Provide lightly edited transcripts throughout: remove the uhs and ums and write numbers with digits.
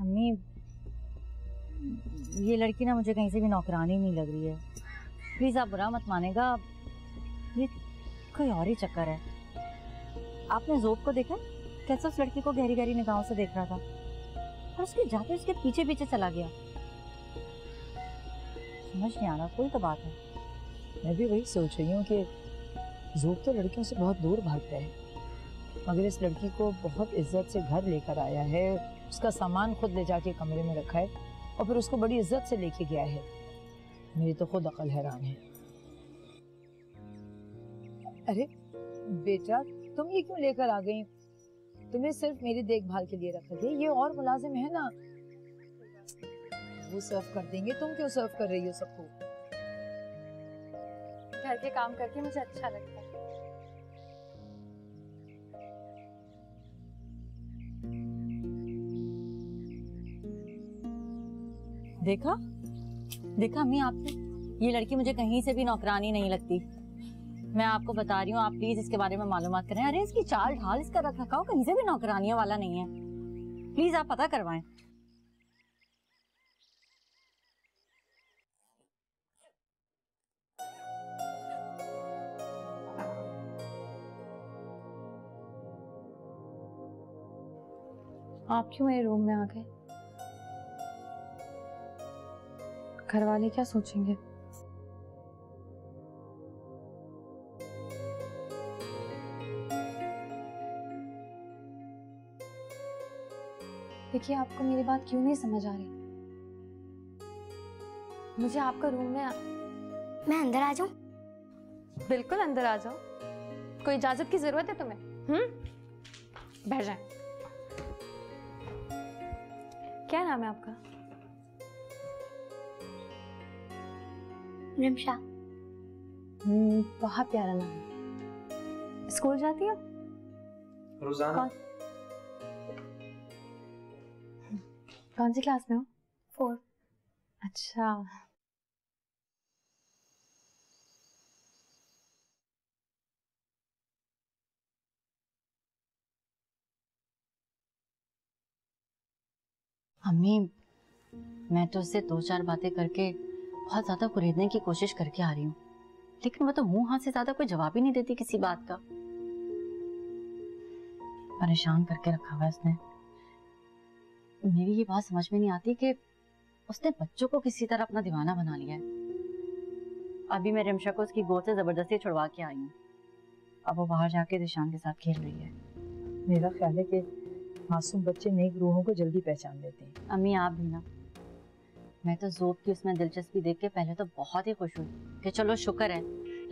अम्मी, ये लड़की ना मुझे कहीं से भी नौकरानी नहीं लग रही है। प्लीज आप बुरा मत मानेगा, ये कोई और ही चक्कर है। आपने ज़ोब को देखा कैसे उस लड़की को गहरी गहरी निगाहों से देख रहा था और उसके जाते उसके पीछे पीछे चला गया। समझ नहीं आ रहा, कोई तो बात है। मैं भी वही सोच रही हूँ कि ज़ोब तो लड़कियों से बहुत दूर भागता है, मगर इस लड़की को बहुत इज्जत से घर लेकर आया है, उसका सामान खुद ले जाके कमरे में रखा है और फिर उसको बड़ी इज्जत से लेके गया है। मेरी तो खुद अकल हैरान है। अरे बेटा, तुम ये क्यों लेकर आ गई? तुम्हें सिर्फ मेरी देखभाल के लिए रखा गया, ये और मुलाजिम है ना, वो सर्व कर देंगे। तुम क्यों सर्व कर रही हो सबको? घर के काम करके मुझे अच्छा लगता है। देखा देखा अम्मी आपने, ये लड़की मुझे कहीं से भी नौकरानी नहीं लगती। मैं आपको बता रही हूँ, आप प्लीज इसके बारे में मालूमात करें। अरे इसकी चाल ढाल, इसका रख रखाव कहीं से भी नौकरानियों वाला नहीं है। प्लीज आप पता करवाएं। आप क्यों मेरे रूम में आ गए? घर वाले क्या सोचेंगे? देखिए, आपको मेरी बात क्यों नहीं समझ आ रही? मुझे आपका रूम में मैं अंदर आ जाऊं? बिल्कुल अंदर आ जाओ। कोई इजाजत की जरूरत है तुम्हें? बैठ जाए। क्या नाम है आपका? रिमशा। बहुत प्यारा नाम है। स्कूल जाती हो? रोजाना। कौन सी क्लास में हो? 4। अच्छा। अम्मी, मैं तो उससे 2-4 बातें करके बहुत ज्यादा कुरेदने की कोशिश करके आ रही हूँ, लेकिन वो तो मुंह हाथ से ज्यादा कोई जवाब ही नहीं देती किसी बात का। परेशान करके रखा हुआ है उसने। मेरी ये बात समझ में नहीं आती कि उसने बच्चों को किसी तरह अपना दीवाना बना लिया है। अभी मैं रिमशा को उसकी गोद से जबरदस्ती छुड़वा के आई हूँ। अब वो बाहर जाके दिशान के साथ खेल रही है। मेरा ख्याल है कि मासूम बच्चे नेक रूहों को जल्दी पहचान लेते हैं। अम्मी आप भी ना। मैं तो ज़ोब की उसमें दिलचस्पी देख के पहले तो बहुत ही खुश हुई कि चलो शुक्र है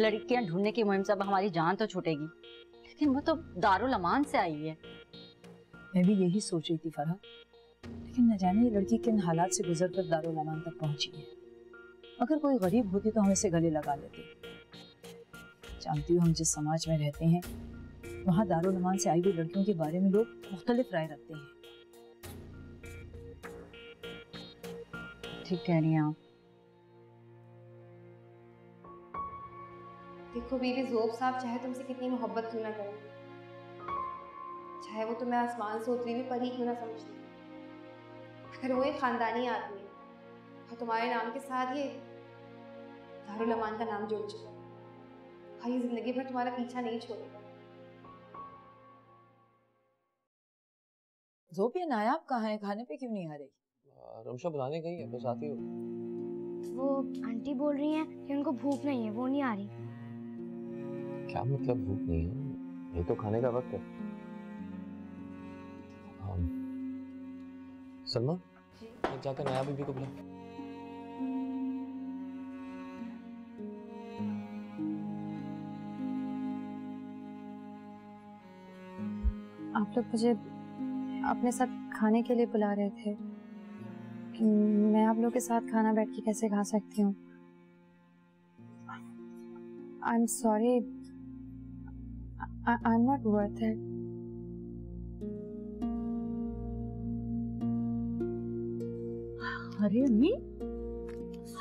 लड़कियां ढूंढने की मुहिम से अब हमारी जान तो छूटेगी, लेकिन वो तो दारुल अमान से आई है। मैं भी यही सोच रही थी फरहा, लेकिन न जाने ये लड़की किन हालात से गुजर कर दारुल अमान तक पहुंची है। अगर कोई गरीब होती तो हम इसे गले लगा लेते। जानती हूँ हम जिस समाज में रहते हैं वहाँ दारुल अमान से आई हुई लड़कियों के बारे में लोग मुख्तलिफ राय रखते हैं। ठीक कह रही हैं आप। देखो बीवी, ज़ोब साहब चाहे तुमसे कितनी मोहब्बत क्यों ना करें, चाहे वो तुम्हें आसमान से उतरी हुई परी क्यों ना समझती, अगर वो एक खानदानी आदमी है और तुम्हारे नाम के साथ ये दारुल अमान का नाम जोड़ चुका है और ये जिंदगी भर तुम्हारा पीछा नहीं छोड़ेगा। ज़ोब, ये नायाब कहाँ है? खाने पे क्यों नहीं आ रही? रमशा बुलाने गई है, बस आती हो। वो आंटी बोल रही हैं कि उनको भूख नहीं है, वो नहीं आ रही। क्या मतलब भूख नहीं है? ये तो खाने का वक्त है। सलमा, जाकर नया बीबी को बुला। आप लोग मुझे अपने साथ खाने के लिए बुला रहे थे कि मैं आप लोग के साथ खाना बैठ के कैसे खा सकती हूँ। I am sorry, I am not worth it. अरे अम्मी,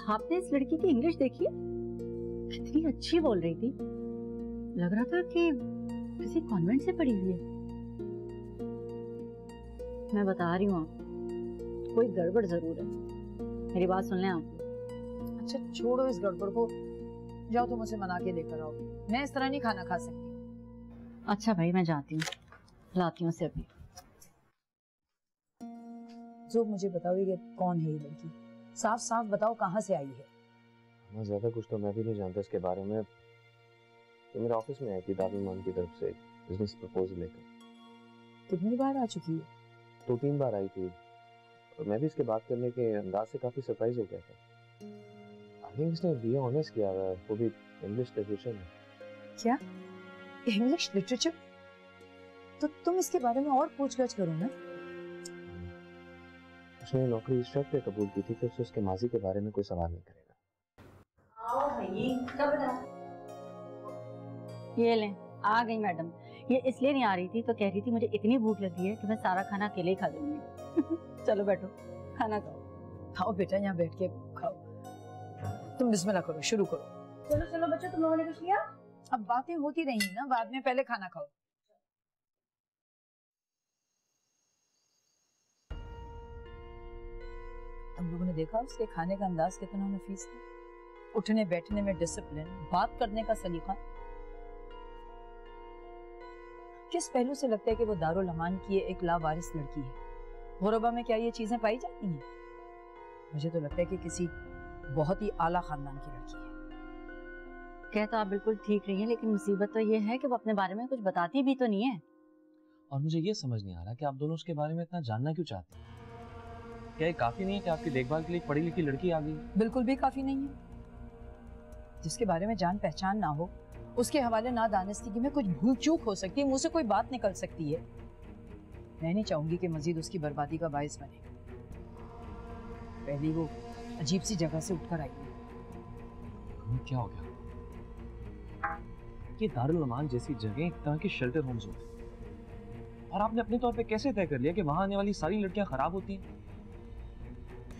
आपने इस लड़की की इंग्लिश देखी? कितनी अच्छी बोल रही थी। लग रहा था कि किसी कॉन्वेंट से पढ़ी हुई है। मैं बता रही हूँ आप, कोई गड़बड़ जरूर है। मेरी बात सुन लें आप। अच्छा छोड़ो इस गड़बड़ को, जाओ तुम उसे मना के लेकर आओ। मैं इस तरह नहीं खाना खा सकती। अच्छा भाई मैं जाती हूँ, लाती हूँ उसे अभी। जो मुझे बताओ ये कौन है ये लड़की, साफ साफ बताओ कहाँ से आई है। हाँ ज्यादा कुछ तो मैं भी नहीं जानता इसके बारे में। तो मेरे ऑफिस में आई थी दारुल मान की तरफ से बिजनेस प्रपोजल लेकर। कितनी बार आ चुकी है? 2-3 बार आई थी और मैं भी इसके बात करने के अंदाज से काफी सरप्राइज हो गया था। आई थिंक इसने बीए ऑनर्स किया हुआ है, वो भी इंग्लिश लिटरेचर में। क्या इंग्लिश लिटरेचर? तो तुम इसके बारे में और पूछताछ करो ना। उसने नौकरी इस शर्त पे कबूल की थी कि उससे उसके माजी के बारे में कोई सवाल नहीं करेगा। ये लें, आ गई मैडम। ये इसलिए नहीं आ रही थी तो कह रही थी मुझे इतनी भूख लगी है कि मैं सारा खाना अकेले ही खा लूंगी। चलो बैठो खाना खाओ। खाओ बेटा, यहाँ बैठ के खाओ। तुम बिस्मिल्लाह करो, शुरू करो। चलो चलो बच्चों, तुम लोगों ने कुछ लिया? अब बातें होती रहेंगी ना बाद में, पहले खाना खाओ। तुम लोगों ने देखा उसके खाने का अंदाज कितना नफीस था, उठने बैठने में डिसिप्लिन, बात करने का सलीका। किस पहलू से लगता है कि वो दारुल अमान की एक लावारिस लड़की है? गुरबा में क्या ये चीजें पाई जाती हैं? मुझे तो लगता है कि किसी बहुत ही आला खानदान की लड़की है। कह तो आप बिल्कुल ठीक रही हैं, लेकिन मुसीबत तो ये है कि वो अपने बारे में कुछ बताती भी तो नहीं है। और मुझे ये समझ नहीं आ रहा कि आप दोनों उसके बारे में इतना जानना क्यों चाहते हैं। क्या ये काफी नहीं है कि आपकी देखभाल के लिए एक पढ़ी लिखी लड़की आ गई? बिल्कुल भी काफी नहीं है। जिसके बारे में जान पहचान ना हो उसके हवाले ना दानिस्ती में कुछ भूल चूक हो सकती है, मुंह से कोई बात निकल सकती है। मैं नहीं चाहूंगी कि मजीद उसकी बर्बादी का बायस बने। पहले वो अजीब सी जगह से उठकर आई है। क्या हो गया? ये दारुल अमान जैसी जगह एक तरह की शेल्टर होम्स होते हैं और आपने अपने तौर पे कैसे तय कर लिया कि वहां आने वाली सारी लड़कियां खराब होती हैं?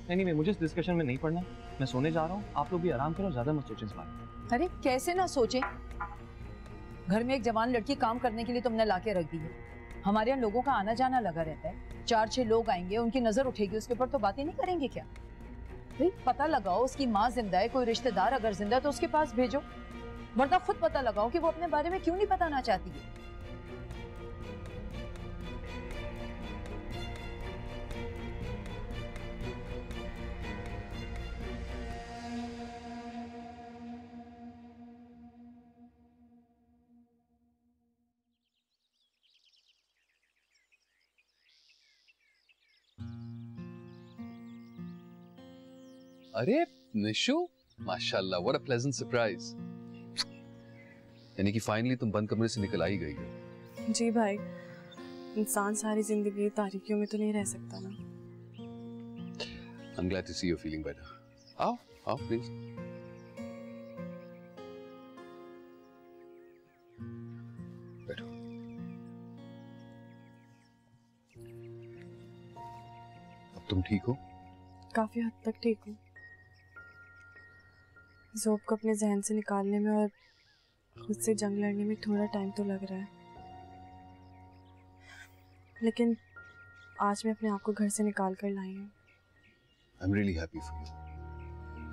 नहीं, मुझे इस डिस्कशन में नहीं पढ़ना। मैं सोने जा रहा हूँ, आप लोग भी आराम करो, ज्यादा मत सोचें इस बारे। अरे कैसे ना सोचे, घर में एक जवान लड़की काम करने के लिए तुमने लाके रख दी है। हमारे यहाँ लोगों का आना जाना लगा रहता है, 4-6 लोग आएंगे, उनकी नजर उठेगी उसके ऊपर तो बातें नहीं करेंगे क्या? भाई पता लगाओ उसकी माँ जिंदा है, कोई रिश्तेदार अगर जिंदा है तो उसके पास भेजो, वरना खुद पता लगाओ कि वो अपने बारे में क्यों नहीं बताना चाहती है। अरे निशु, माशाल्लाह, व्हाट अ प्लेजेंट सरप्राइज। यानी कि फाइनली तुम बंद कमरे से निकल आई गई हो। जी भाई, इंसान सारी जिंदगी तारीकियों में तो नहीं रह सकता ना। I'm glad to see you're feeling better. आओ, आओ प्लीज। बैठो। अब तुम ठीक हो? काफी हद तक ठीक हूँ। ज़ोब को अपने जहन से निकालने में और खुद से जंग लड़ने में थोड़ा टाइम तो लग रहा है, लेकिन आज मैं अपने आप को घर से निकाल कर लाई हूँ। I'm really happy for you.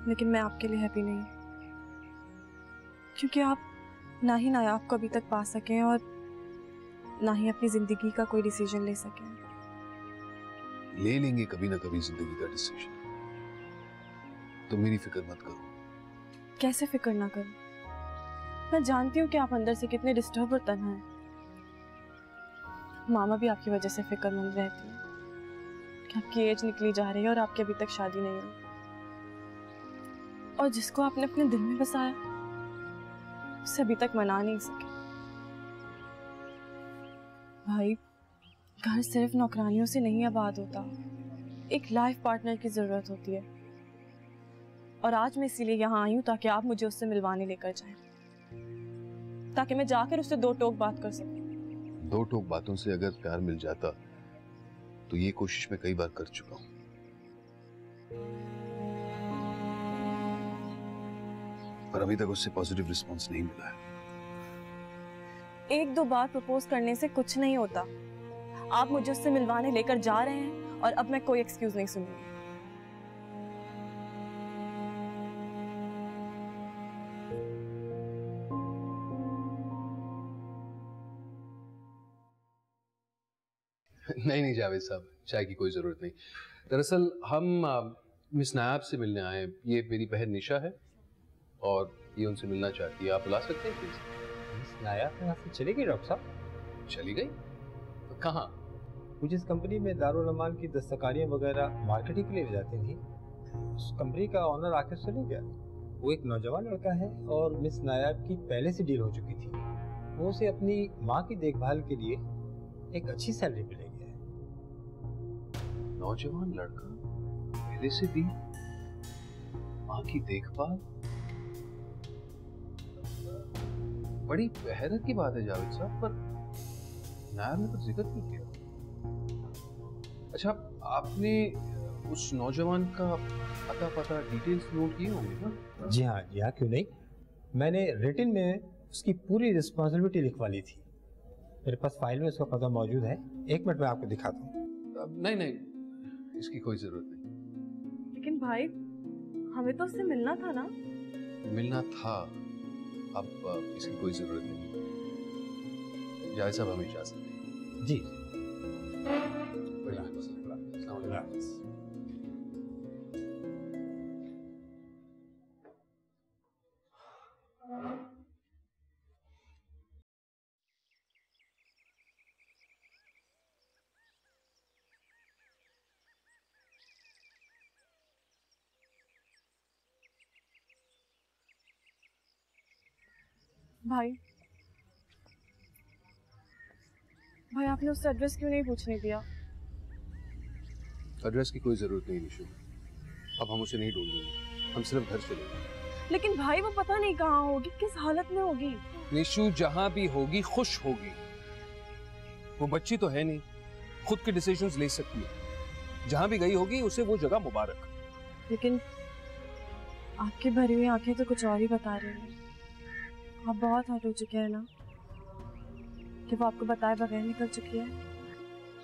लेकिन मैं आपके लिए हैप्पी नहीं, क्योंकि आप ना ही नायाब को अभी तक पा सकें और ना ही अपनी जिंदगी का कोई डिसीजन ले सकें। ले लेंगे कभी ना कभी जिंदगी का डिसीजन। तुम मेरी फिक्र मत करो। कैसे फिक्र ना करूं? मैं जानती हूँ कि आप अंदर से कितने डिस्टर्ब और तन्हा हैं। मामा भी आपकी वजह से फिक्रमंद रहती है कि आपकी एज निकली जा रही है और आपकी अभी तक शादी नहीं हुई, और जिसको आपने अपने दिल में बसाया उसे अभी तक मना नहीं सके। भाई, घर सिर्फ नौकरानियों से नहीं आबाद होता, एक लाइफ पार्टनर की जरूरत होती है। और आज मैं इसीलिए यहाँ आई हूँ ताकि आप मुझे उससे मिलवाने लेकर जाएं, ताकि मैं जाकर उससे 2 टोक बात कर सकूं। 2 टोक बातों से अगर प्यार मिल जाता तो ये कोशिश मैं कई बार कर चुका हूँ। पर अभी तक उससे पॉजिटिव रिस्पॉन्स नहीं मिला है। 1-2 बार प्रपोज करने से कुछ नहीं होता। आप मुझे उससे मिलवाने लेकर जा रहे हैं और अब मैं कोई एक्सक्यूज नहीं सुनूंगी। नहीं जावेद साहब, चाय की कोई ज़रूरत नहीं। दरअसल हम मिस नायाब से मिलने आए हैं। ये मेरी बहन निशा है और ये उनसे मिलना चाहती है। आप बुला सकते हैं प्लीज? मिस नायाब यहाँ से चली गई डॉक्टर साहब? चली गई? तो कहाँ? वो जिस कंपनी में दारुल अमान की दस्तकारियाँ वगैरह मार्केटिंग के लिए जाती थी, उस कंपनी का ऑनर आके चले गया। वो एक नौजवान लड़का है और मिस नायाब की पहले से डील हो चुकी थी। वो उसे अपनी माँ की देखभाल के लिए एक अच्छी सैलरी पे ले गया है। नौजवान लड़का पहले से भी माँ की देखभाल? बड़ी हैरत की बात है जावेद साहब, पर नायाब ने तो जिक्र नहीं किया। अच्छा, आपने उस नौजवान का पता डिटेल्स नोट किए होंगे ना? जी हाँ, क्यों नहीं। मैंने रिटन में उसकी पूरी रिस्पॉन्सिबिलिटी लिखवा ली थी। मेरे पास फाइल में उसका पता मौजूद है। एक मिनट में आपको दिखाता हूँ। नहीं, इसकी कोई जरूरत नहीं। लेकिन भाई, हमें तो उससे मिलना था ना? मिलना था, अब इसकी कोई जरूरत नहीं। जावेद साहब, हमें इजाजत दें। जी। भाई आपने उससे एड्रेस क्यों नहीं पूछने दिया? एड्रेस की कोई जरूरत नहीं निशु, अब हम उसे नहीं ढूंढेंगे, हम सिर्फ घर चलेंगे। लेकिन भाई वो पता नहीं कहाँ होगी, किस हालत में होगी। निशु जहाँ भी होगी खुश होगी। वो बच्ची तो है नहीं, खुद के डिसीजंस ले सकती है। जहाँ भी गई होगी उसे वो जगह मुबारक। लेकिन आपकी भरी हुई आंखें तो कुछ और ही बता रही हैं। आप बहुत हर्ट हो चुके हैं ना, कि वो आपको बताए बगैर निकल चुकी है।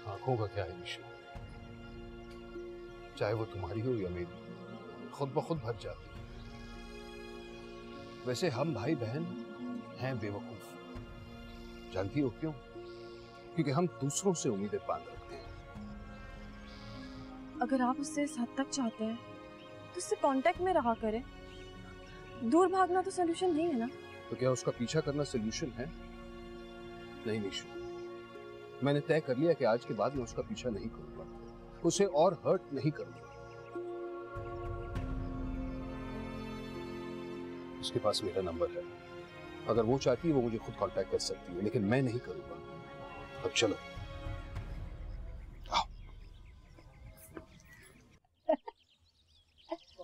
आंखों का क्या है निशु, चाहे वो तुम्हारी हो या मेरी, खुद ब खुद भर जाती है। वैसे हम भाई बहन हैं बेवकूफ, जानती हो क्यों? क्योंकि हम दूसरों से उम्मीदें बांध रखते हैं। अगर आप उससे इस हद तक चाहते हैं तो उससे कांटेक्ट में रहा करें। दूर भागना तो सोल्यूशन नहीं है ना। तो क्या उसका पीछा करना सोल्यूशन है? नहीं निशु, मैंने तय कर लिया कि आज के बाद मैं उसका पीछा नहीं करूंगा, उसे और हर्ट नहीं करूंगा। उसके पास मेरा नंबर है, अगर वो चाहती है वो मुझे खुद कांटेक्ट कर सकती है, लेकिन मैं नहीं करूंगा। अब चलो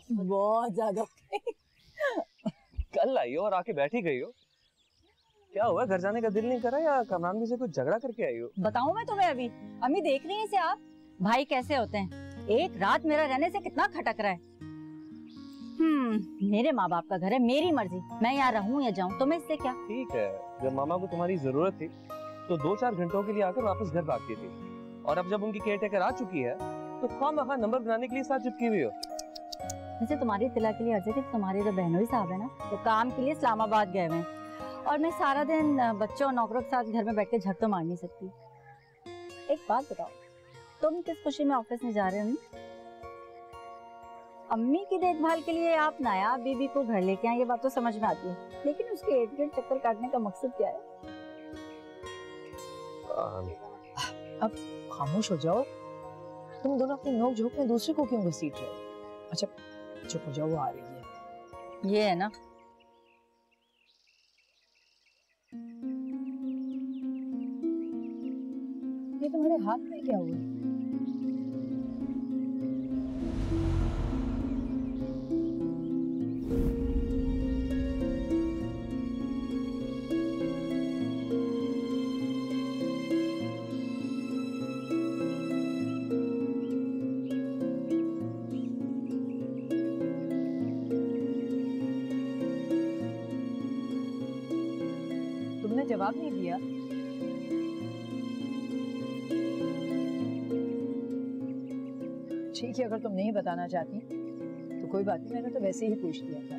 बहुत ज्यादा कल आई हो और आके बैठी गई हो, क्या हुआ? घर जाने का दिल नहीं करा या कमरान भी से कुछ झगड़ा करके आई हो? बताऊं मैं तुम्हें? अभी अम्मी देख रही हैं इसे। आप भाई कैसे होते हैं, एक रात मेरा रहने से कितना खटक रहा है। मेरे माँ बाप का घर है, मेरी मर्जी, मैं यहाँ रहूं या जाऊं, तुम्हें इससे क्या? ठीक है, जब मामा को तुम्हारी जरूरत थी तो 2-4 घंटों के लिए आकर वापस घर भागती थी, और अब जब उनकी केयरटेकर आ चुकी है तो खामखा नंबर बनाने के लिए साथ चिपकी हुई हो। वैसे तुम्हारी इत्तला के लिए अर्ज है कि तुम्हारे जो बहनोई साहब है ना, वो काम के लिए इस्लामाबाद गए हुए हैं, और मैं सारा दिन बच्चों और नौकरों के साथ घर में बैठ के झक तो मार नहीं सकती। एक बात बताओ, तुम किस खुशी में ऑफिस में जा रहे हो? अम्मी की देखभाल के लिए आप नायाब बीबी को घर लेके आए, ये बात तो समझ में आती है, लेकिन उसके इर्द-गिर्द चक्कर काटने का मकसद क्या है? अब खामोश हो जाओ। तुम दोनों अपनी नोक झोंक में दूसरे को क्यों घसीट रहे हो? अच्छा चुप हो जाओ, वो आ रही है। ये है ना, ये तुम्हारे हाथ में क्या हुआ? तुमने जवाब नहीं दिया। ठीक है, अगर तुम नहीं बताना चाहती तो कोई बात नहीं, मैंने तो वैसे ही पूछ लिया था।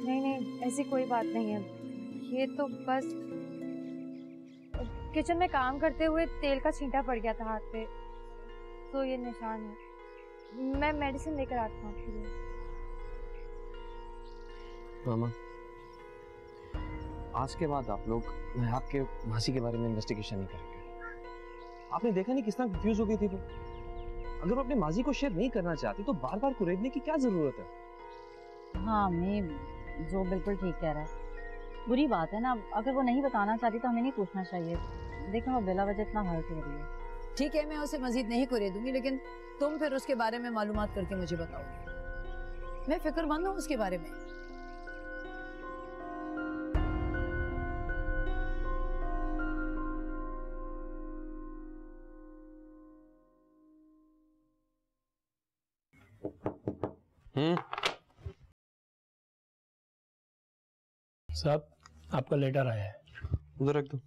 नहीं नहीं, ऐसी कोई बात नहीं है। ये तो बस किचन में काम करते हुए तेल का छींटा पड़ गया था हाथ पे, तो ये निशान है। मैं मेडिसिन लेकर आती हूँ आपके लिए। मामा, आज के बाद आप लोग आपके मासी के बारे में इन्वेस्टिगेशन नहीं करेंगे। आपने देखा नहीं कितना कंफ्यूज हो गई थी वो। अगर वो अपने माजी को शेयर नहीं करना चाहती तो बार बार कुरेदने की क्या जरूरत है? हाँ, मैं जो बिल्कुल ठीक कह रहा है। बुरी बात है ना, अगर वो नहीं बताना चाहती तो हमें नहीं पूछना चाहिए। देखो वो बिला वजह इतना हर्ट हो रही है। ठीक है, मैं उसे मजीद नहीं कुरेदूंगी, लेकिन तुम फिर उसके बारे में मालूमात करके मुझे बताओगे। मैं फिक्रमंद हूँ उसके बारे में। साहब, आपका लेटर आया है। उधर रख दो।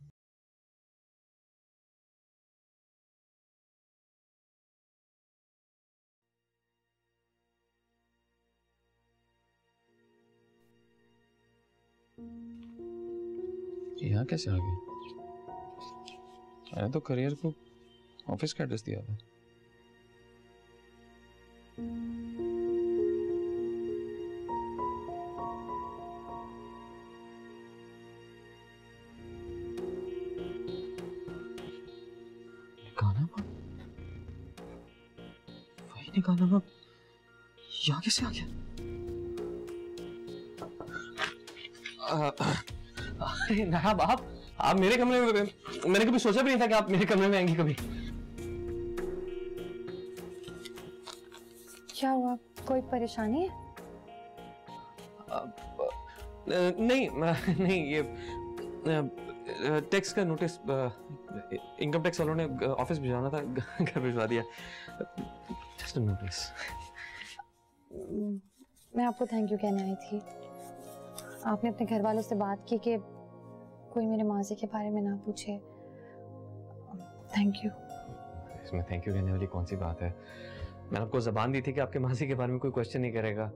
यहाँ कैसे आ गए? मैंने तो करियर को ऑफिस का एड्रेस दिया था। निकानामा, वही निकानामा यहाँ कैसे आ गया? नायाब, आप मेरे कमरे में, मैंने कभी सोचा भी नहीं था कि आप मेरे कमरे में आएंगी कभी। क्या हुआ, कोई परेशानी है? नहीं नहीं, ये टैक्स का नोटिस इनकम टैक्स वालों ने ऑफिस भिजवाना था, घर भिजवा दिया। Just a notice. मैं आपको थैंक यू कहने आई थी। आपने अपने घर वालों से बात की कि कोई मेरे मासी के बारे में ना पूछे। Thank you. इसमें थैंक यू कहने वाली कौन सी बात है? मैंने आपको जबान दी थी कि आपके मासी के बारे में कोई क्वेश्चन नहीं करेगा,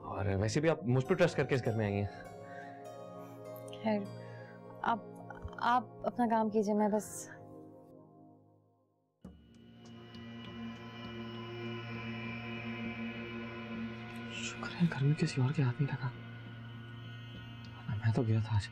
और वैसे भी आप मुझ पर ट्रस्ट करके इस घर में आई हैं। खैर, आप अपना काम कीजिए, मैं बस शुक्र है घर में किसी और के हाथ नहीं लगा, मैं तो गया था आज।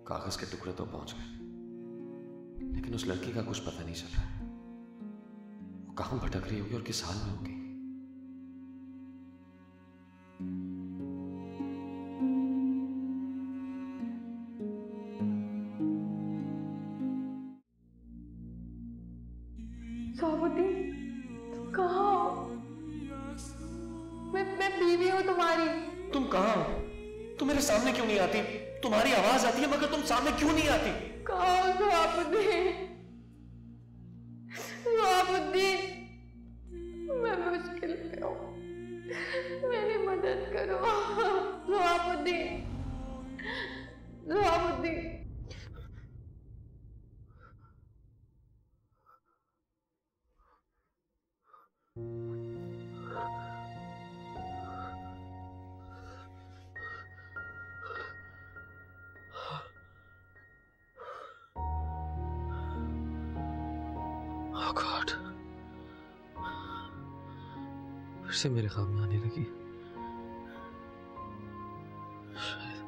कागज के टुकड़े तो पहुंच गए, लेकिन उस लड़की का कुछ पता नहीं चल रहा है। वो कहां भटक रही होगी और किस हाल में होगी। मैं बीवी हूँ तुम्हारी। तुम कहां हो? तुम मेरे सामने क्यों नहीं आती? तुम्हारी आवाज आती है मगर तुम सामने क्यों नहीं आती? कहाँ हो सवाबुद्दीन? सवाबुद्दीन, मैं मुश्किल में हूँ, मेरी मदद करो। सवाबुद्दीन, सवाबुद्दीन। गॉड, फिर से मेरे ख्वाब में आने लगी। शायद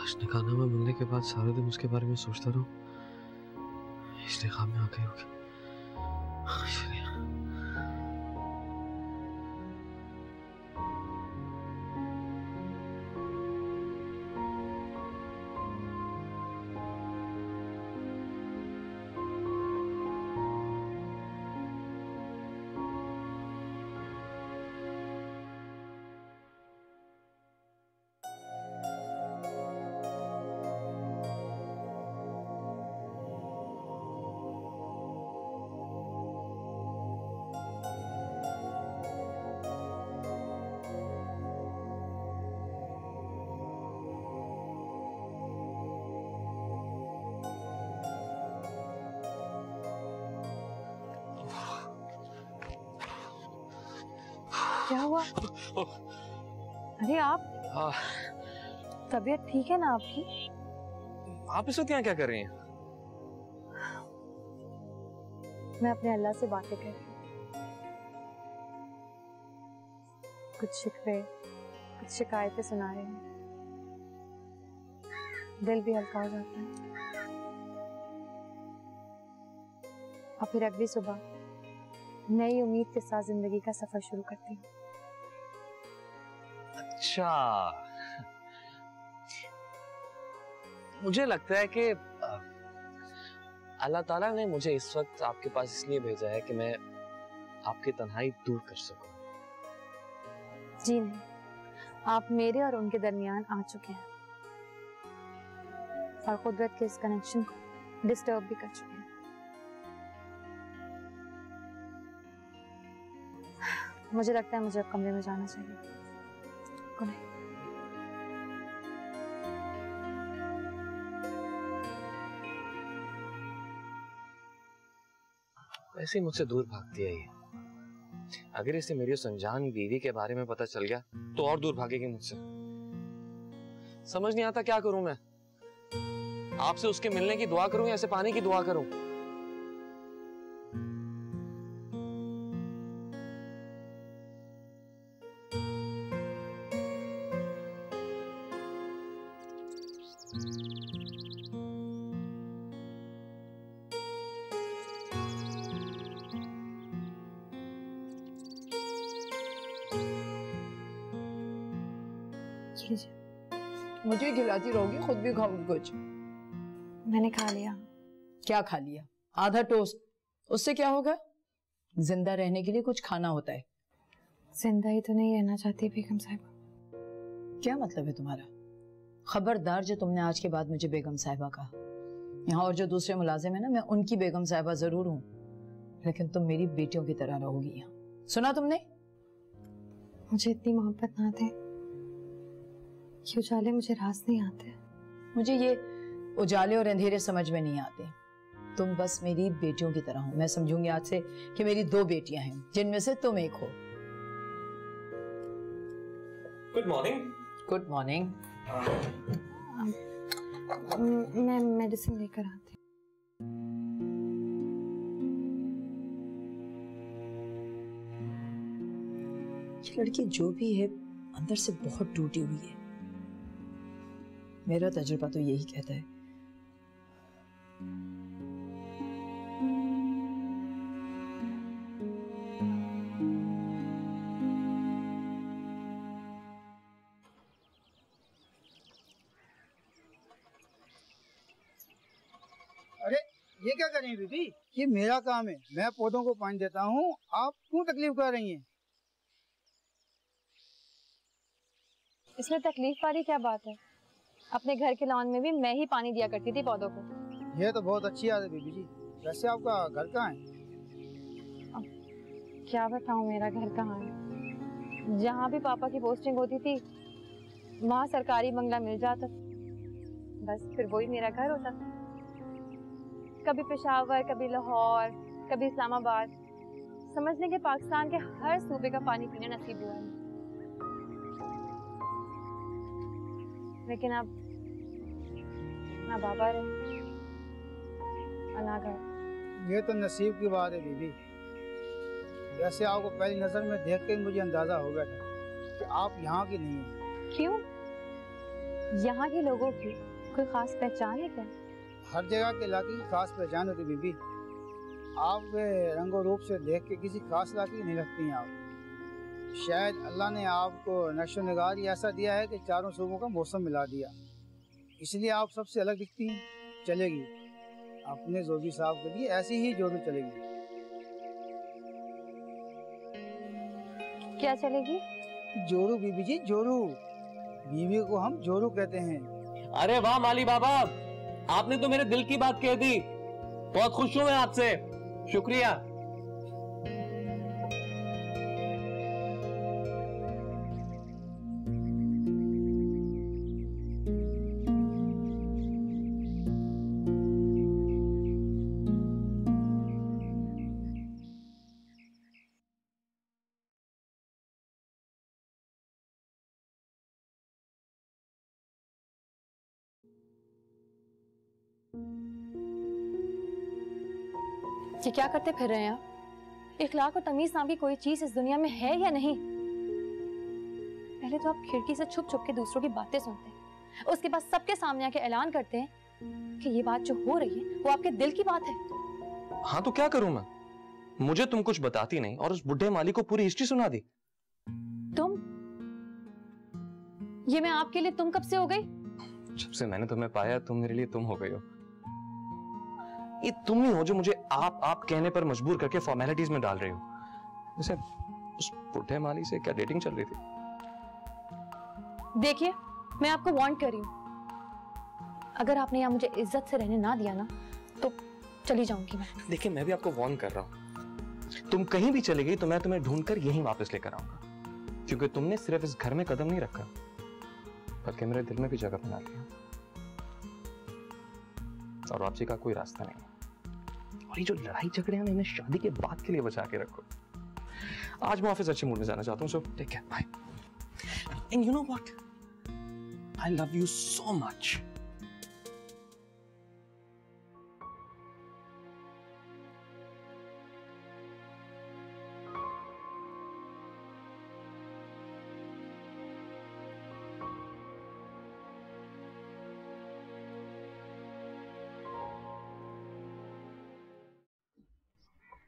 आज निकाहनामा मिलने के बाद सारे दिन उसके बारे में सोचता रहूं, इसलिए ख्वाब में आ गई होगी। क्या हुआ? अरे आप, तबीयत ठीक है ना आपकी? आप इस वक्त यहाँ क्या कर रही हैं? मैं अपने अल्लाह से बातें कर रही हूँ। कुछ शिकवे, कुछ शिकायतें सुना रहे हैं, दिल भी हल्का हो जाता है। और फिर अगली सुबह नई उम्मीद के साथ जिंदगी का सफर शुरू करती हूँ। अच्छा, मुझे लगता है कि अल्लाह ताला ने मुझे इस वक्त आपके पास इसलिए भेजा है कि मैं आपकी तन्हाई दूर कर सकूं। जी नहीं, आप मेरे और उनके दरमियान आ चुके हैं और कुदरत के इस कनेक्शन को डिस्टर्ब भी कर चुके हैं। मुझे लगता है मुझे अब कमरे में जाना चाहिए। Good night. ऐसे ही मुझसे दूर भागती है ये। अगर इसे मेरी उस अनजान बीवी के बारे में पता चल गया तो और दूर भागेगी मुझसे। समझ नहीं आता क्या करूं मैं। आपसे उसके मिलने की दुआ करूं या इसे पाने की दुआ करूं? मुझे खिलाती रहोगी, खुद भी खाओगी कुछ? मैंने खा लिया। क्या खा लिया? आधा टोस्ट, उससे क्या होगा? जिंदा रहने के लिए कुछ खाना होता है। जिंदा ही तो नहीं रहना चाहती बेगम साहिबा। क्या मतलब है तुम्हारा? खबरदार जो तुमने आज के बाद मुझे बेगम साहिबा कहा। यहाँ और जो दूसरे मुलाजिम है ना, मैं उनकी बेगम साहिबा जरूर हूँ, लेकिन तुम मेरी बेटियों की तरह रहोगी यहाँ। सुना तुमने? मुझे इतनी मोहब्बत ना दे। ये उजाले मुझे रास नहीं आते। मुझे ये उजाले और अंधेरे समझ में नहीं आते। तुम बस मेरी बेटियों की तरह हो। मैं समझूंगी आज से कि मेरी 2 बेटियां हैं, जिनमें से तुम एक हो। Good morning. Good morning. मैं मेडिसिन लेकर आती हूँ। ये लड़की जो भी है अंदर से बहुत टूटी हुई है। मेरा तजुर्बा तो यही कहता है। अरे ये क्या कर रही हैं बीबी? ये मेरा काम है, मैं पौधों को पानी देता हूँ, आप क्यों तकलीफ कर रही हैं? इसमें तकलीफ वाली क्या बात है? अपने घर के लॉन में भी मैं ही पानी दिया करती थी पौधों को। ये तो बहुत अच्छी आदत है बीबी जी। वैसे आपका घर कहाँ है? क्या बताऊँ मेरा घर कहाँ है। जहाँ भी पापा की पोस्टिंग होती थी वहाँ सरकारी बंगला मिल जाता, बस फिर वही मेरा घर होता था। कभी पेशावर, कभी लाहौर, कभी इस्लामाबाद, समझने के पाकिस्तान के हर सूबे का पानी पीना नसीब हुआ है। लेकिन अब ना बाबा रहे और ना घर। ये तो नसीब की बात है बीबी। वैसे आपको पहली नजर में देख के मुझे अंदाजा हो गया था कि आप यहाँ की नहीं हैं। क्यों? यहाँ के लोगों की कोई खास पहचान है क्या? हर जगह के इलाके की खास पहचान होती बीबी। आप रंगो रूप से देख के किसी खास इलाके की नहीं लगती हैं आप। शायद अल्लाह ने आपको नक्शो निगार ही ऐसा दिया है कि चारों सूबों का मौसम मिला दिया, इसलिए आप सबसे अलग दिखती हैं। चलेगी अपने जोबी साहब के लिए ऐसी ही जोरू चलेगी। क्या चलेगी? जोरू बीबी जी, जोरू। बीवी को हम जोरू कहते हैं। अरे वाह माली बाबा, आपने तो मेरे दिल की बात कह दी। बहुत खुश हूं मैं आपसे, शुक्रिया। ये क्या करते फिर रहे हैं आप? इखलाक और तमीज नाम की कोई चीज इस दुनिया में है या नहीं? पहले तो आप खिड़की से छुप छुप के दूसरों की बातें सुनते हैं, उसके बाद सबके सामने आके ऐलान करते हैं कि ये बात जो हो रही है वो आपके दिल की बात है। हाँ तो क्या करूं मैं? मुझे तुम कुछ बताती नहीं और उस बुढ़े माली को पूरी हिस्ट्री सुना दी। तुम? ये मैं आपके लिए तुम कब से हो गई? जब से मैंने तुम्हें पाया तुम मेरे लिए तुम हो गई हो। ये तुम ही हो जो मुझे आप कहने पर मजबूर करके फॉर्मेलिटीज में डाल रही हो। जैसे उस बुढ़े माली से क्या डेटिंग चल रही थी? देखिए, मैं आपको वार्न कर रही हूँ, अगर आपने यहाँ मुझे इज्जत से रहने ना दिया ना तो चली जाऊंगी मैं। देखिए मैं भी आपको वार्न कर रहा हूँ, तुम कहीं भी चली गई तो मैं तुम्हें ढूंढकर यहीं वापस लेकर आऊंगा, क्योंकि तुमने सिर्फ इस घर में कदम नहीं रखा बल्कि मेरे दिल में भी जगह बना लिया। और वापसी का कोई रास्ता नहीं। और ये जो लड़ाई झगड़े हैं इन्हें शादी के बाद के लिए बचा के रखो। आज मैं ऑफिस अच्छे मूड में जाना चाहता हूँ, so take care, bye. And you know what, I love you so much.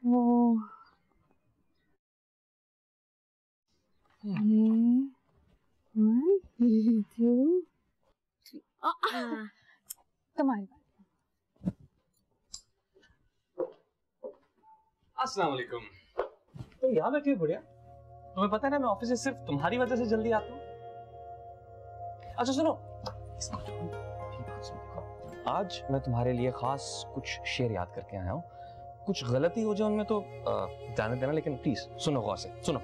वो 1 2 3 तुम्हारी बात। अस्सलाम वालेकुम। तुम यहाँ बैठी हो बुढ़िया? तुम्हें पता है ना मैं ऑफिस से सिर्फ तुम्हारी वजह से जल्दी आता हूँ। अच्छा सुनो, आज मैं तुम्हारे लिए खास कुछ शेर याद करके आया हूँ। कुछ गलती हो जाए उनमें तो जाने देना, लेकिन प्लीज सुनो गौर से। सुनो,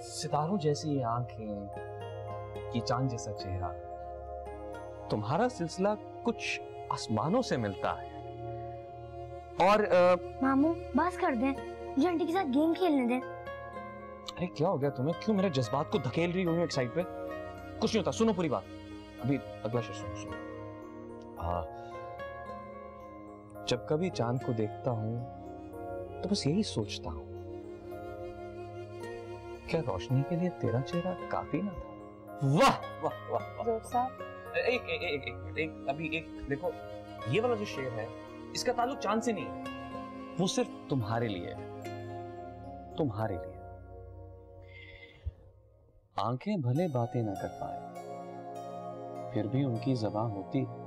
सितारों जैसी ये आंखें, ये चांद जैसा चेहरा, तुम्हारा सिलसिला कुछ आसमानों से मिलता है। और मामू बस कर दें, मुझे आंटी के साथ गेम खेलने दें। अरे क्या हो गया तुम्हें? क्यों मेरे जज्बात को धकेल रही हो एक साइड पे? कुछ नहीं होता, सुनो पूरी बात। अभी अगला शेर सुनो। जब कभी चांद को देखता हूं तो बस यही सोचता हूं, क्या रोशनी के लिए तेरा चेहरा काफी ना था? वाह वाह वाह वाह साहब, एक अभी एक देखो, ये वाला जो शेर है इसका ताल्लुक चांद से नहीं है, वो सिर्फ तुम्हारे लिए है, तुम्हारे लिए। आंखें भले बातें ना कर पाए फिर भी उनकी ज़बान होती है।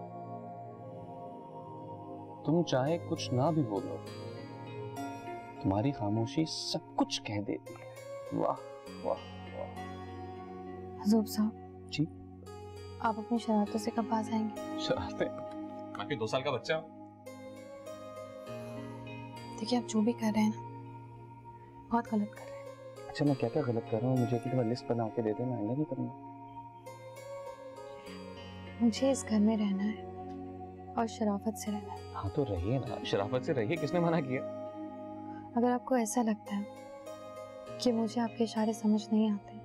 तुम चाहे कुछ ना भी बोलो, तुम्हारी खामोशी सब कुछ कह देती है। वाह वाह वाह। हजूब साहब जी, आप अपनी शरारतों से कब बाज आएंगे? शरारतें? मैं कोई 2 साल का बच्चा हूँ। देखिए आप जो भी कर रहे हैं ना बहुत गलत कर रहे हैं। अच्छा मैं क्या क्या गलत कर रहा हूँ मुझे एक बार लिस्ट बना के दे दे, मैं आइंदा नहीं करूँगा। मुझे इस घर में रहना है और शराफत से रहना है। हाँ तो रहिए ना, शराफत से रहिए, किसने मना किया? अगर आपको ऐसा लगता है कि मुझे आपके इशारे समझ नहीं आते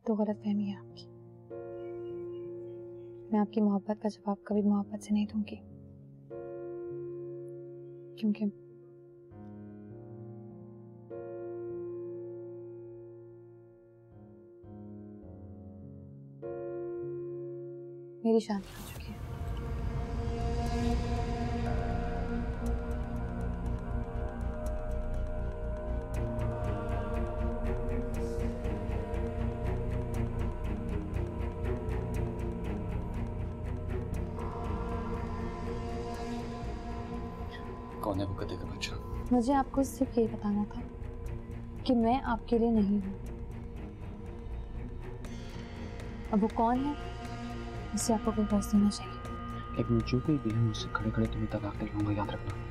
तो गलतफहमी है आपकी। मैं आपकी मोहब्बत का जवाब कभी मोहब्बत से नहीं दूंगी। क्योंकि मेरी शादी हो चुकी है। कौन है वो गधे का बच्चा? मुझे आपको सिर्फ यही बताना था कि मैं आपके लिए नहीं हूँ। अब वो कौन है इससे आपको कोई फर्क देना चाहिए। लेकिन जो कोई भी है मुझसे खड़े खड़े तुम्हें तक आकर लूंगा, याद रखना।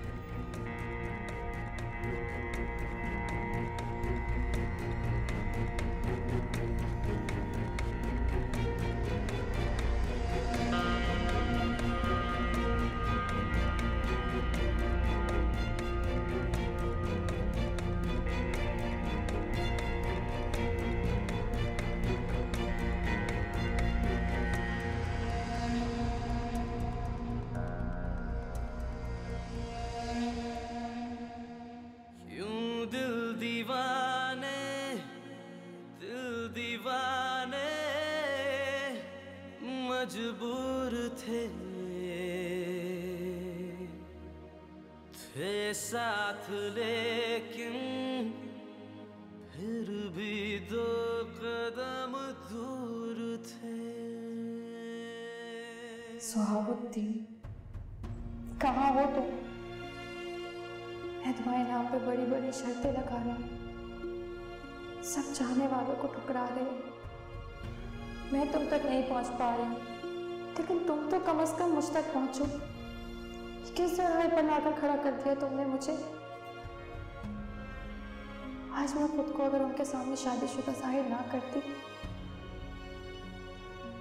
मजबूर थे साथ लेकिन फिर भी दो कदम दूर थे। सुहाबुद्दीन, कहाँ हो तुम? मैं तुम्हारे नाम पे बड़ी बड़ी शर्तें लगा रही हूँ, सब चाहने वालों को ठुकरा रहे हो। मैं तुम तक नहीं पहुंच पा रही हूँ, लेकिन तुम तो कम से कम मुझ तक पहुंचो। किस तरह बनाकर खड़ा कर दिया तुमने मुझे। आज मैं खुद को अगर उनके सामने शादीशुदा जाहिर ना करती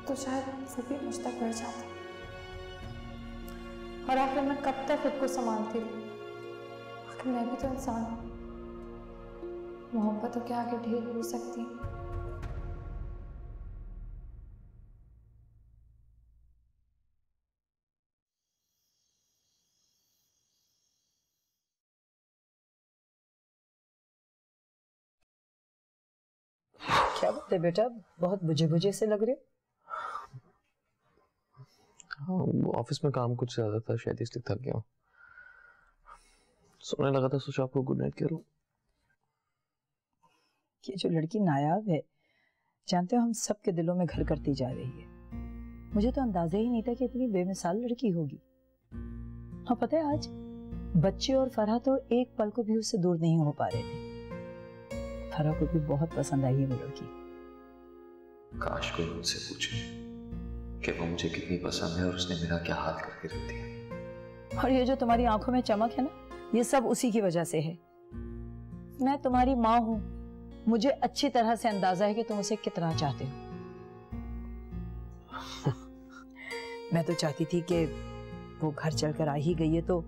तो शायद वो भी मुझ तक बढ़ जाता। और आखिर मैं कब तक खुद को संभालती रहूं? आखिर मैं भी तो इंसान हूं, मोहब्बतों के आगे ढेर हो सकती हूँ। क्या बात है बेटा, बहुत बुझे बुझे से लग रहे हो। हाँ, वो ऑफिस में काम कुछ ज्यादा था, शायद इसलिए थक गया हूँ। सोने लगा था, सोचा आपको गुड नाइट करूं। ये जो लड़की नायाब है, जानते हो हम सबके दिलों में घर करती जा रही है। मुझे तो अंदाजा ही नहीं था कि इतनी बेमिसाल लड़की होगी। हाँ पता है, आज बच्चे और फरहा तो एक पल को भी उससे दूर नहीं हो पा रहे थे। फरहा को भी बहुत पसंद आई है वो लड़की। काश कोई मुझसे पूछे कि वो मुझे कितनी पसंद है और उसने मेरा क्या हाल करके रख दिया। और ये जो तुम्हारी आंखों में चमक है ना, ये सब उसी की वजह से है। मैं तुम्हारी माँ हूं, मुझे अच्छी तरह से अंदाजा है कि तुम उसे कितना चाहते हो। मैं तो चाहती थी कि वो घर चलकर आ ही गई है तो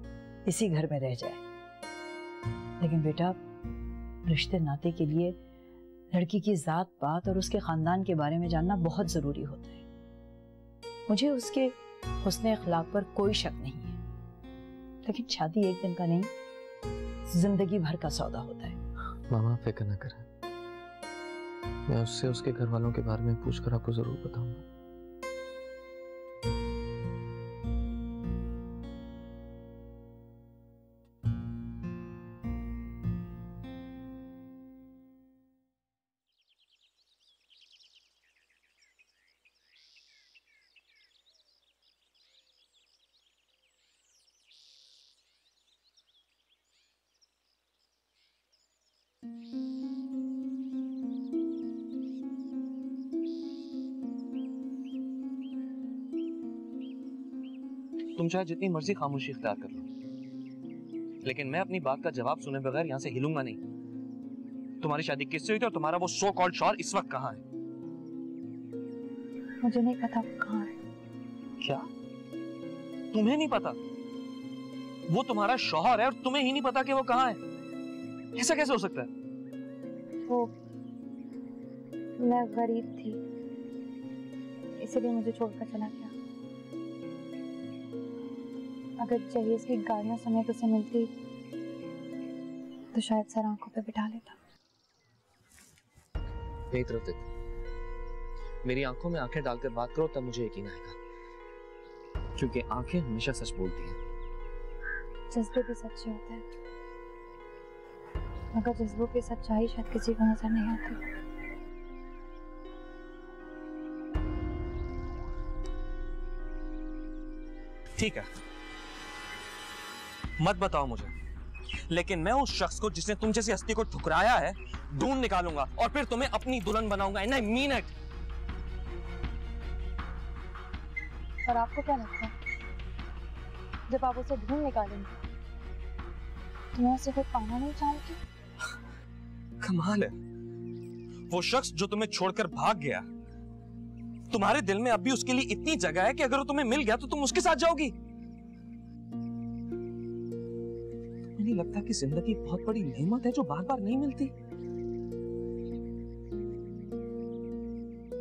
इसी घर में रह जाए, लेकिन बेटा रिश्ते नाते के लिए लड़की की जात पात और उसके खानदान के बारे में जानना बहुत जरूरी होता है। मुझे उसके हुस्ने अखलाक पर कोई शक नहीं है, लेकिन शादी एक दिन का नहीं, जिंदगी भर का सौदा होता है। मामा फिक्र न करें, मैं उससे उसके घर वालों के बारे में पूछकर आपको जरूर बताऊंगा। तुम चाहे जितनी मर्जी खामोशी इख्तियार कर लो, लेकिन मैं अपनी बात का जवाब सुने बगैर यहाँ से हिलूंगा नहीं। तुम्हारी शादी किससे हुई थी और तुम्हारा वो सो कॉल्ड शौहर इस वक्त कहाँ है? मुझे नहीं पता वो कहाँ है। क्या तुम्हें नहीं पता? वो तुम्हारा शौहर है और तुम्हें ही नहीं पता कि वो कहाँ है? ऐसा कैसे हो सकता है? वो मैं गरीब थी, इसलिए मुझे छोड़कर चला गया। अगर जहेज की गाड़ियां समय से मिलती तो शायद सर आंखों पे बिठा लेता। मेरी तरफ देख, मेरी आंखों में आंखें डालकर बात करो, तब मुझे यकीन आएगा, क्योंकि आंखें हमेशा सच बोलती हैं। जज्बे भी सच्चे होते हैं, मगर जज्बों की सच्चाई शायद किसी को नजर नहीं आती। ठीक है, मत बताओ मुझे, लेकिन मैं उस शख्स को जिसने तुम जैसी हस्ती को ठुकराया है ढूंढ निकालूंगा और फिर तुम्हें अपनी दुल्हन बनाऊंगा। And I mean it. और आपको क्या लगता है, जब आप उसे ढूंढ निकालेंगे तो मैं उसे कोई पाना नहीं चाहूंगी? कमाल है, वो शख्स जो तुम्हें छोड़कर भाग गया, तुम्हारे दिल में अब भी उसके लिए इतनी जगह है कि अगर वो तुम्हें मिल गया तो तुम उसके साथ जाओगी। तुम्हें नहीं लगता कि जिंदगी बहुत बड़ी नेमत है जो बार बार नहीं मिलती?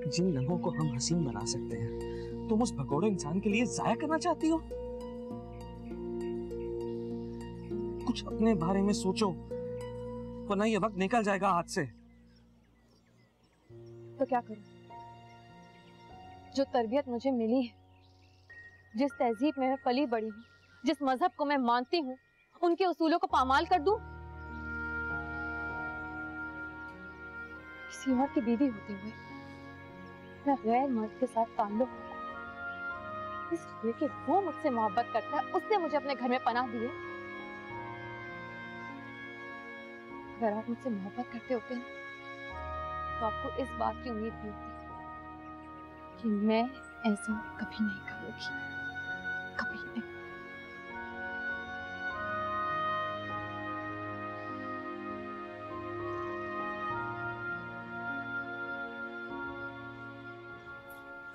जिन लम्हों को हम हसीन बना सकते हैं, तुम उस भगोड़े इंसान के लिए जाया करना चाहती हो? कुछ अपने बारे में सोचो, वरना ये वक्त निकल जाएगा हाथ से। तो क्या करूं? जो तरबियत मुझे मिली है, जिस तहजीब में मैं पली बड़ी हूँ, जिस मजहब को मैं मानती हूँ, उनके उसूलों को पामाल कर दूं? किसी और की बीवी होते हुए मैं गैर मर्द के साथ ताल्लुक इसलिए कि वो मुझसे मोहब्बत करता है, उसने मुझे अपने घर में पनाह दी है। अगर आप मुझसे मोहब्बत करते होते हैं तो आपको इस बात की उम्मीद भी होती कि मैं ऐसा कभी नहीं करूंगी, कभी नहीं।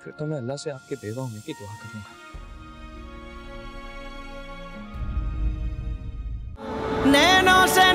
फिर तो मैं अल्लाह से आपके बेवा होने की दुआ करूंगा। नैनों से